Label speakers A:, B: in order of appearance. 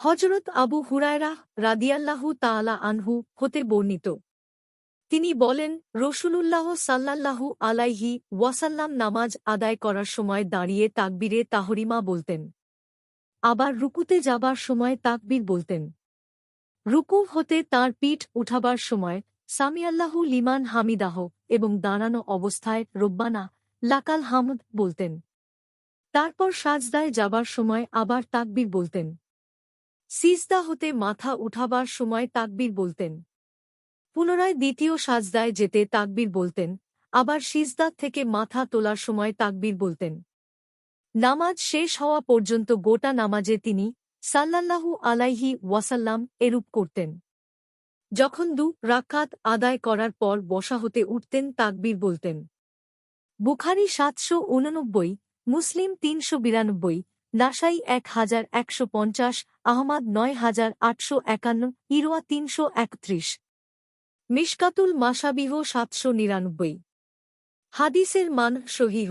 A: হযরত আবু হুরায়রাহ রাদিয়াল্লাহু তাআলা আনহু হতে বর্ণিত। তিনি বলেন, রাসূলুল্লাহ সাল্লাল্লাহু আলাইহি ওয়াসাল্লাম নামাজ আদায় করার সময় দাঁড়িয়ে তাকবীরে তাহরিমা বলতেন। আবার রুকুতে যাবার সময় তাকবীর বলতেন। রুকু হতে তাঁর পিঠ উঠাবার সময় সামিআল্লাহু লিমান হামিদাহ এবং দাঁড়ানো অবস্থায় রব্বানা লাকাল হামদ বলতেন। তারপর সাজদায় যাবার সময় আবার তাকবীর বলতেন। সিজদা হতে মাথা উঠাবার সময় তাকবীর বলতেন। পুনরায় দ্বিতীয় সাজদায় যেতে তাকবীর বলতেন, আবার সিজদা থেকে মাথা তোলার সময় তাকবীর বলতেন। নামাজ শেষ হওয়া পর্যন্ত গোটা নামাজে তিনি সাল্লাল্লাহু আলাইহি ওয়াসাল্লাম এরূপ করতেন। যখন ২ রাকাত আদায় করার পর বসা হতে উঠতেন তাকবীর বলতেন। বুখারী ৭৮৯, মুসলিম ৩৯২, নাসাই ১১৫০, আহমাদ ৯৮৫১, ইরওয়া ৩৩১, মিশকাতুল মাসাবিহ ৭৯৯। হাদিসের মান সহিহ।